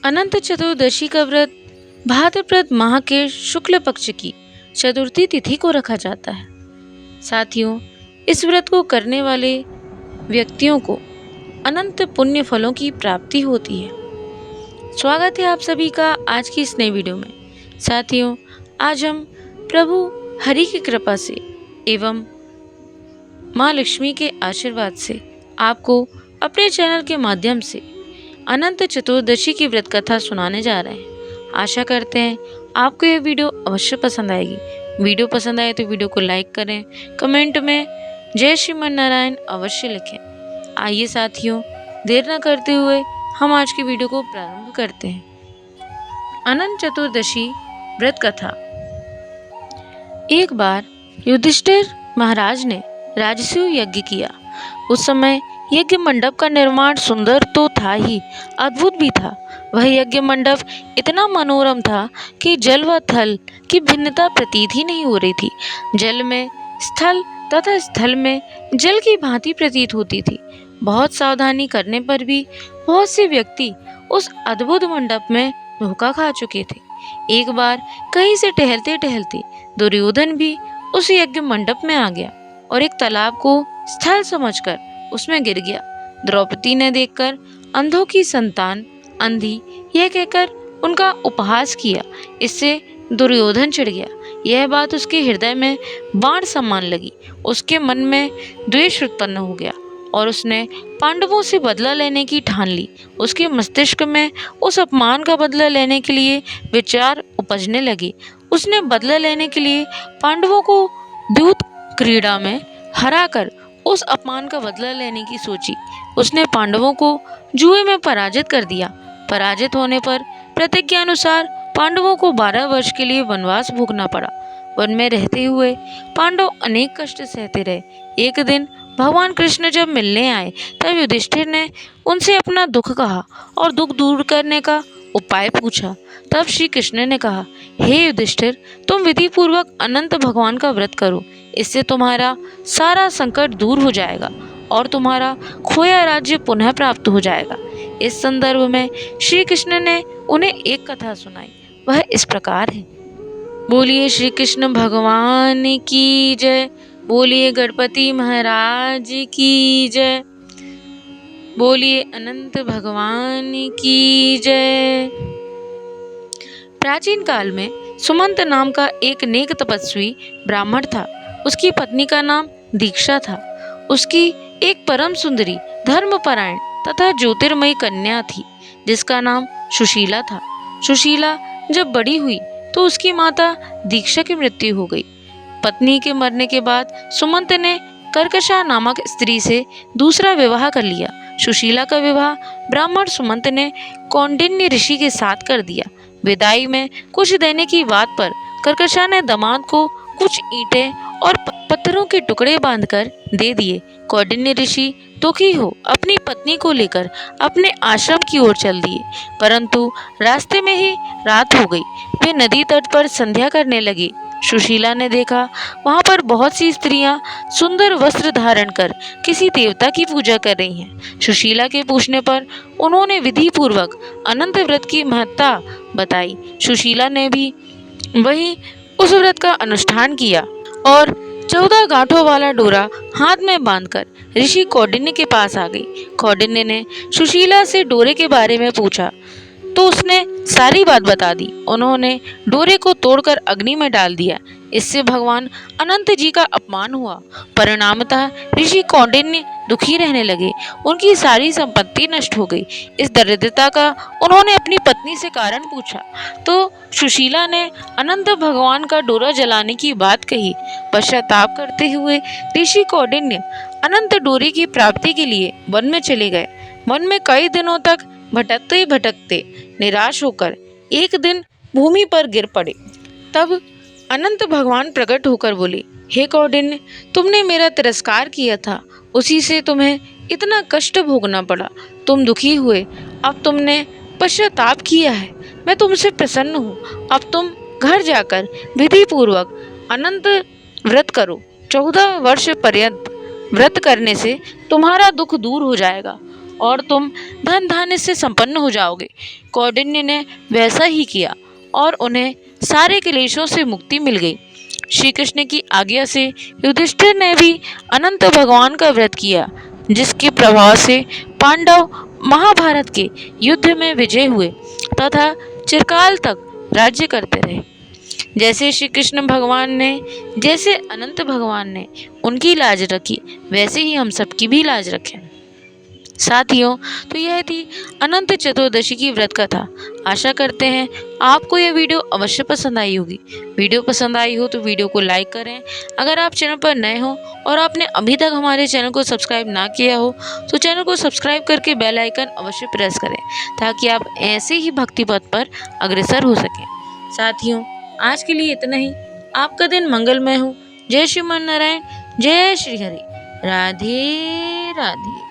अनंत चतुर्दशी का व्रत भाद्रपद माह के शुक्ल पक्ष की चतुर्थी तिथि को रखा जाता है। साथियों, इस व्रत को करने वाले व्यक्तियों को अनंत पुण्य फलों की प्राप्ति होती है। स्वागत है आप सभी का आज की इस नई वीडियो में। साथियों, आज हम प्रभु हरि की कृपा से एवं माँ लक्ष्मी के आशीर्वाद से आपको अपने चैनल के माध्यम से अनंत चतुर्दशी की व्रत कथा सुनाने जा रहे हैं। आशा करते हैं आपको ये वीडियो अवश्य पसंद आएगी। वीडियो पसंद आए तो वीडियो को लाइक करें, कमेंट में जय श्रीमन नारायण अवश्य लिखें। आइए साथियों, देर न करते हुए हम आज की वीडियो को प्रारंभ करते हैं। अनंत चतुर्दशी व्रत कथा। एक बार युधिष्ठिर महाराज ने राजसूय यज्ञ किया। उस समय यज्ञ मंडप का निर्माण सुंदर तो था ही, अद्भुत भी था। वह यज्ञ मंडप इतना मनोरम था कि जल व थल की भिन्नता प्रतीत ही नहीं हो रही थी। जल में स्थल तथा स्थल में जल की भांति प्रतीत होती थी। बहुत सावधानी करने पर भी बहुत से व्यक्ति उस अद्भुत मंडप में धोखा खा चुके थे। एक बार कहीं से टहलते टहलते दुर्योधन भी उस यज्ञ मंडप में आ गया और एक तालाब को स्थल समझकर उसमें गिर गया। द्रौपदी ने देखकर अंधों की संतान अंधी यह कहकर उनका उपहास किया। इससे दुर्योधन चिढ़ गया। यह बात उसके हृदय में बाण समान लगी। उसके मन में द्वेष उत्पन्न हो गया और उसने पांडवों से बदला लेने की ठान ली। उसके मस्तिष्क में उस अपमान का बदला लेने के लिए विचार उपजने लगे। उसने बदला लेने के लिए पांडवों को द्यूत क्रीड़ा में हराकर उस अपमान का बदला लेने की सोची। उसने पांडवों को जुए में पराजित कर दिया। पराजित होने पर प्रतिज्ञा अनुसार पांडवों को 12 वर्ष के लिए वनवास भोगना पड़ा। वन में रहते हुए पांडव अनेक कष्ट सहते रहे। एक दिन भगवान कृष्ण जब मिलने आए तब युधिष्ठिर ने उनसे अपना दुख कहा और दुख दूर करने का उपाय पूछा। तब श्री कृष्ण ने कहा, हे युधिष्ठिर, तुम विधि पूर्वक अनंत भगवान का व्रत करो। इससे तुम्हारा सारा संकट दूर हो जाएगा और तुम्हारा खोया राज्य पुनः प्राप्त हो जाएगा। इस संदर्भ में श्री कृष्ण ने उन्हें एक कथा सुनाई। वह इस प्रकार है। बोलिए श्री कृष्ण भगवान की जय। बोलिए गणपति महाराज की जय। बोलिए अनंत भगवान की जय। प्राचीन काल में सुमंत नाम का एक नेक तपस्वी ब्राह्मण था। उसकी पत्नी का नाम दीक्षा था। उसकी एक परम सुंदरी, धर्मपरायण तथा ज्योतिर्मयी कन्या थी जिसका नाम सुशीला था। सुशीला जब बड़ी हुई तो उसकी माता दीक्षा की मृत्यु हो गई। पत्नी के मरने के बाद सुमंत ने कर्कशा नामक स्त्री से दूसरा विवाह कर लिया। सुशीला का विवाह ब्राह्मण सुमंत ने कौंडिन्य ऋषि के साथ कर दिया। विदाई में कुछ देने की बात पर कर्कशा ने दामाद को कुछ ईंटें और पत्थरों के टुकड़े बांधकर दे दिए। कौंडिन्य ऋषि दुखी हो अपनी पत्नी को लेकर अपने आश्रम की ओर चल दिए, परंतु रास्ते में ही रात हो गई। वे नदी तट पर संध्या करने लगे। सुशीला ने देखा वहां पर बहुत सी स्त्रियां सुंदर वस्त्र धारण कर किसी देवता की पूजा कर रही हैं। सुशीला के पूछने पर उन्होंने विधि पूर्वक अनंत व्रत की महत्ता बताई। सुशीला ने भी वही उस व्रत का अनुष्ठान किया और 14 गांठों वाला डोरा हाथ में बांधकर ऋषि कौंडिन्य के पास आ गई। कौंडिन्य ने सुशीला से डोरे के बारे में पूछा तो उसने सारी बात बता दी। उन्होंने डोरे को तोड़कर अग्नि में डाल दिया। इससे भगवान अनंत जी का अपमान हुआ। परिणामतः ऋषि कौंडिन्य दुखी रहने लगे। उनकी सारी संपत्ति नष्ट हो गई। इस दरिद्रता का उन्होंने अपनी पत्नी से कारण पूछा तो सुशीला ने अनंत भगवान का डोरा जलाने की बात कही। पश्चाताप करते हुए ऋषि कौंडिन्य अनंत डोरे की प्राप्ति के लिए वन में चले गए। वन में कई दिनों तक भटकते भटकते निराश होकर एक दिन भूमि पर गिर पड़े। तब अनंत भगवान प्रकट होकर बोले, हे कौंडिन्य, तुमने मेरा तिरस्कार किया था, उसी से तुम्हें इतना कष्ट भोगना पड़ा। तुम दुखी हुए, अब तुमने पश्चाताप किया है। मैं तुमसे प्रसन्न हूँ। अब तुम घर जाकर विधि पूर्वक अनंत व्रत करो। 14 वर्ष पर्यंत व्रत करने से तुम्हारा दुख दूर हो जाएगा और तुम धन धान्य से संपन्न हो जाओगे। कौंडिन्य ने वैसा ही किया और उन्हें सारे क्लेशों से मुक्ति मिल गई। श्री कृष्ण की आज्ञा से युधिष्ठिर ने भी अनंत भगवान का व्रत किया, जिसके प्रभाव से पांडव महाभारत के युद्ध में विजय हुए तथा चिरकाल तक राज्य करते रहे। जैसे श्री कृष्ण भगवान ने, जैसे अनंत भगवान ने उनकी लाज रखी, वैसे ही हम सबकी भी लाज रखें। साथियों, तो यह थी अनंत चतुर्दशी की व्रत कथा। आशा करते हैं आपको यह वीडियो अवश्य पसंद आई होगी। वीडियो पसंद आई हो तो वीडियो को लाइक करें। अगर आप चैनल पर नए हो और आपने अभी तक हमारे चैनल को सब्सक्राइब ना किया हो तो चैनल को सब्सक्राइब करके बेल आइकन अवश्य प्रेस करें, ताकि आप ऐसे ही भक्ति पथ पर अग्रसर हो सकें। साथियों, आज के लिए इतना ही। आपका दिन मंगलमय हो। जय श्रीमन नारायण, जय श्री हरि। राधे राधे।